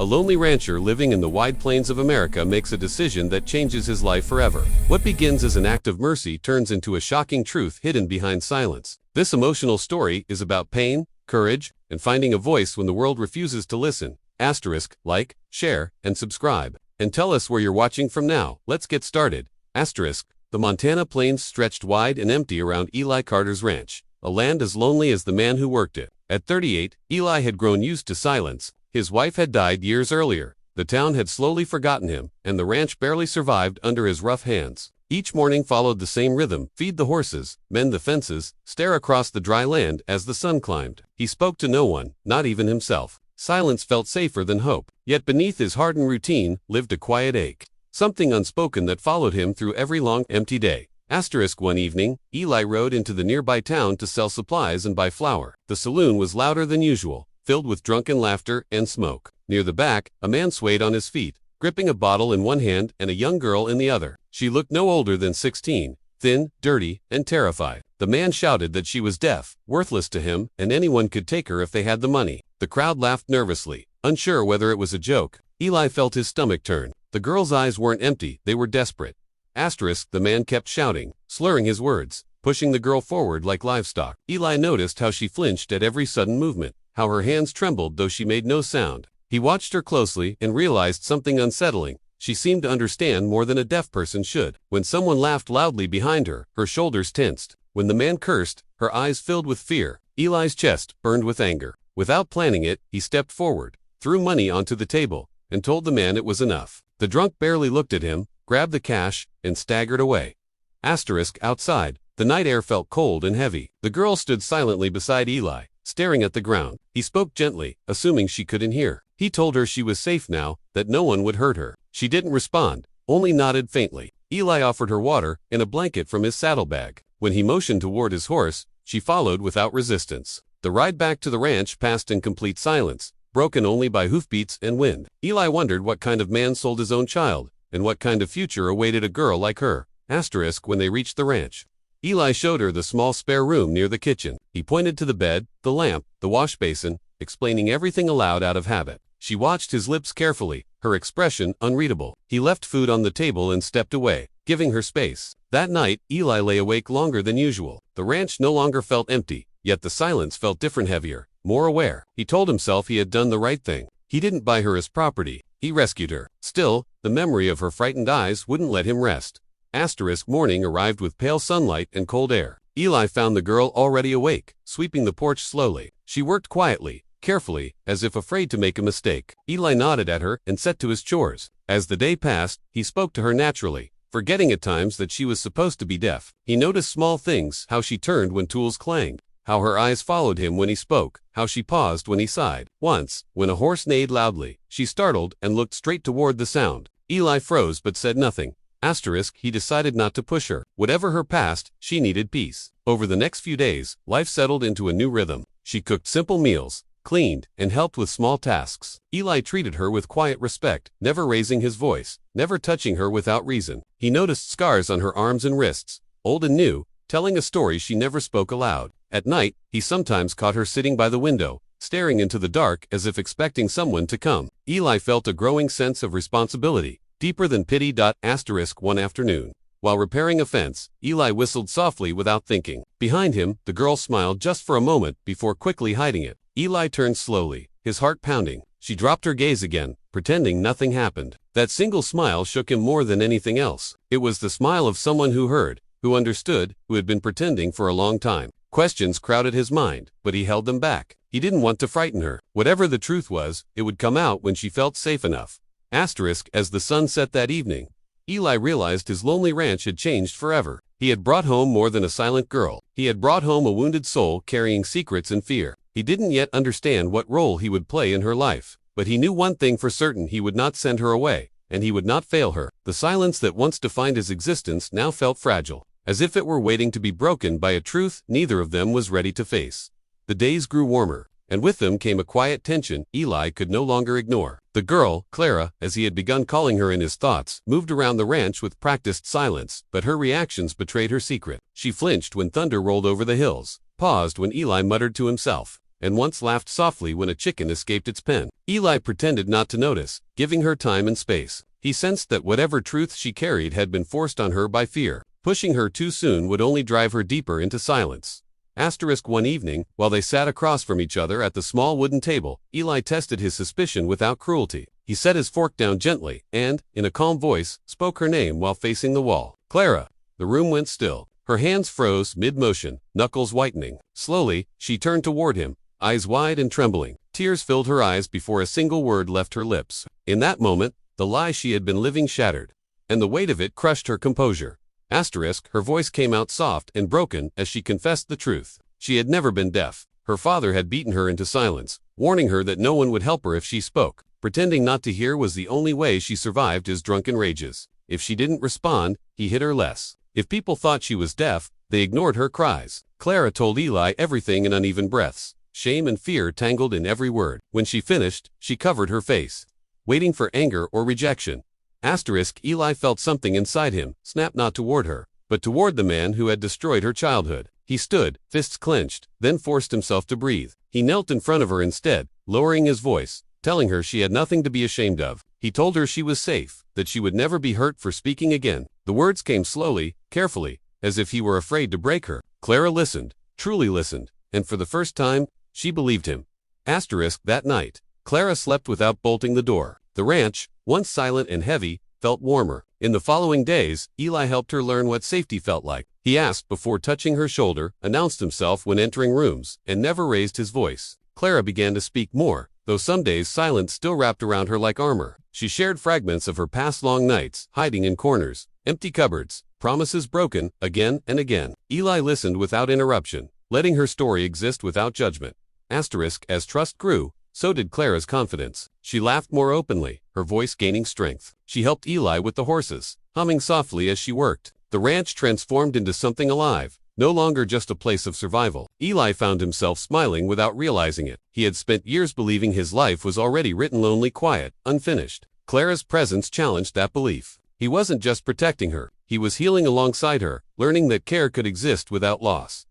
A lonely rancher living in the wide plains of America makes a decision that changes his life forever. What begins as an act of mercy turns into a shocking truth hidden behind silence. This emotional story is about pain, courage, and finding a voice when the world refuses to listen. Like, share, and subscribe. And tell us where you're watching from now. Let's get started. The Montana plains stretched wide and empty around Eli Carter's ranch, a land as lonely as the man who worked it. At 38, Eli had grown used to silence. His wife had died years earlier, the town had slowly forgotten him, and the ranch barely survived under his rough hands. Each morning followed the same rhythm: feed the horses, mend the fences, stare across the dry land as the sun climbed. He spoke to no one, not even himself. Silence felt safer than hope, yet beneath his hardened routine lived a quiet ache. Something unspoken that followed him through every long, empty day. One evening, Eli rode into the nearby town to sell supplies and buy flour. The saloon was louder than usual, filled with drunken laughter and smoke. Near the back, a man swayed on his feet, gripping a bottle in one hand and a young girl in the other. She looked no older than 16, thin, dirty, and terrified. The man shouted that she was deaf, worthless to him, and anyone could take her if they had the money. The crowd laughed nervously, unsure whether it was a joke. Eli felt his stomach turn. The girl's eyes weren't empty, they were desperate. The man kept shouting, slurring his words, pushing the girl forward like livestock. Eli noticed how she flinched at every sudden movement, how her hands trembled though she made no sound. He watched her closely and realized something unsettling. She seemed to understand more than a deaf person should. When someone laughed loudly behind her, her shoulders tensed. When the man cursed, her eyes filled with fear. Eli's chest burned with anger. Without planning it, he stepped forward, threw money onto the table, and told the man it was enough. The drunk barely looked at him, grabbed the cash, and staggered away. Outside, the night air felt cold and heavy. The girl stood silently beside Eli, staring at the ground. He spoke gently, assuming she couldn't hear. He told her she was safe now, that no one would hurt her. She didn't respond, only nodded faintly. Eli offered her water and a blanket from his saddlebag. When he motioned toward his horse, she followed without resistance. The ride back to the ranch passed in complete silence, broken only by hoofbeats and wind. Eli wondered what kind of man sold his own child, and what kind of future awaited a girl like her. When they reached the ranch, Eli showed her the small spare room near the kitchen. He pointed to the bed, the lamp, the wash basin, explaining everything aloud out of habit. She watched his lips carefully, her expression unreadable. He left food on the table and stepped away, giving her space. That night, Eli lay awake longer than usual. The ranch no longer felt empty, yet the silence felt different, heavier, more aware. He told himself he had done the right thing. He didn't buy her as property, he rescued her. Still, the memory of her frightened eyes wouldn't let him rest. Morning arrived with pale sunlight and cold air. Eli found the girl already awake, sweeping the porch slowly. She worked quietly, carefully, as if afraid to make a mistake. Eli nodded at her and set to his chores. As the day passed, he spoke to her naturally, forgetting at times that she was supposed to be deaf. He noticed small things: how she turned when tools clanged, how her eyes followed him when he spoke, how she paused when he sighed. Once, when a horse neighed loudly, she startled and looked straight toward the sound. Eli froze but said nothing. He decided not to push her. Whatever her past, she needed peace. Over the next few days, life settled into a new rhythm. She cooked simple meals, cleaned, and helped with small tasks. Eli treated her with quiet respect, never raising his voice, never touching her without reason. He noticed scars on her arms and wrists, old and new, telling a story she never spoke aloud. At night, he sometimes caught her sitting by the window, staring into the dark as if expecting someone to come. Eli felt a growing sense of responsibility, deeper than pity. One afternoon, while repairing a fence, Eli whistled softly without thinking. Behind him, the girl smiled just for a moment before quickly hiding it. Eli turned slowly, his heart pounding. She dropped her gaze again, pretending nothing happened. That single smile shook him more than anything else. It was the smile of someone who heard, who understood, who had been pretending for a long time. Questions crowded his mind, but he held them back. He didn't want to frighten her. Whatever the truth was, it would come out when she felt safe enough. As the sun set that evening, Eli realized his lonely ranch had changed forever. He had brought home more than a silent girl. He had brought home a wounded soul carrying secrets and fear. He didn't yet understand what role he would play in her life, but he knew one thing for certain: he would not send her away, and he would not fail her. The silence that once defined his existence now felt fragile, as if it were waiting to be broken by a truth neither of them was ready to face. The days grew warmer, and with them came a quiet tension Eli could no longer ignore. The girl, Clara, as he had begun calling her in his thoughts, moved around the ranch with practiced silence, but her reactions betrayed her secret. She flinched when thunder rolled over the hills, paused when Eli muttered to himself, and once laughed softly when a chicken escaped its pen. Eli pretended not to notice, giving her time and space. He sensed that whatever truth she carried had been forced on her by fear. Pushing her too soon would only drive her deeper into silence. One evening, while they sat across from each other at the small wooden table, Eli tested his suspicion without cruelty. He set his fork down gently and, in a calm voice, spoke her name while facing the wall. Clara. The room went still. Her hands froze mid-motion, knuckles whitening. Slowly, she turned toward him, eyes wide and trembling. Tears filled her eyes before a single word left her lips. In that moment, the lie she had been living shattered, and the weight of it crushed her composure. Her voice came out soft and broken as she confessed the truth. She had never been deaf. Her father had beaten her into silence, warning her that no one would help her if she spoke. Pretending not to hear was the only way she survived his drunken rages. If she didn't respond, he hit her less. If people thought she was deaf, they ignored her cries. Clara told Eli everything in uneven breaths. Shame and fear tangled in every word. When she finished, she covered her face, waiting for anger or rejection. Eli felt something inside him, snap not toward her, but toward the man who had destroyed her childhood. He stood, fists clenched, then forced himself to breathe. He knelt in front of her instead, lowering his voice, telling her she had nothing to be ashamed of. He told her she was safe, that she would never be hurt for speaking again. The words came slowly, carefully, as if he were afraid to break her. Clara listened, truly listened, and for the first time, she believed him. That night, Clara slept without bolting the door. The ranch, once silent and heavy, felt warmer. In the following days, Eli helped her learn what safety felt like. He asked before touching her shoulder, announced himself when entering rooms, and never raised his voice. Clara began to speak more, though some days silence still wrapped around her like armor. She shared fragments of her past long nights, hiding in corners, empty cupboards, promises broken, again and again. Eli listened without interruption, letting her story exist without judgment. As trust grew, so did Clara's confidence. She laughed more openly, her voice gaining strength. She helped Eli with the horses, humming softly as she worked. The ranch transformed into something alive, no longer just a place of survival. Eli found himself smiling without realizing it. He had spent years believing his life was already written lonely, quiet, unfinished. Clara's presence challenged that belief. He wasn't just protecting her, he was healing alongside her, learning that care could exist without loss.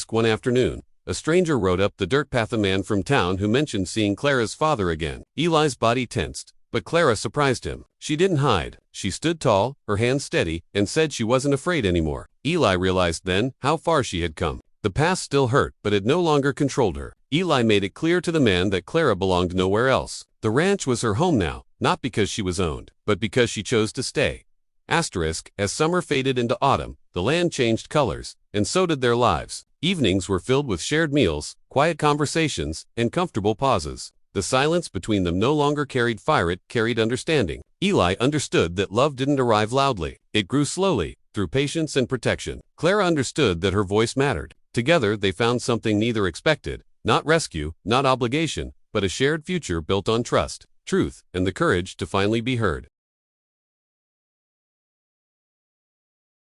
One afternoon, a stranger rode up the dirt path, a man from town who mentioned seeing Clara's father again. Eli's body tensed, but Clara surprised him. She didn't hide. She stood tall, her hands steady, and said she wasn't afraid anymore. Eli realized then how far she had come. The past still hurt, but it no longer controlled her. Eli made it clear to the man that Clara belonged nowhere else. The ranch was her home now, not because she was owned, but because she chose to stay. As summer faded into autumn, the land changed colors, and so did their lives. Evenings were filled with shared meals, quiet conversations, and comfortable pauses. The silence between them no longer carried fire, it carried understanding. Eli understood that love didn't arrive loudly. It grew slowly, through patience and protection. Clara understood that her voice mattered. Together they found something neither expected, not rescue, not obligation, but a shared future built on trust, truth, and the courage to finally be heard.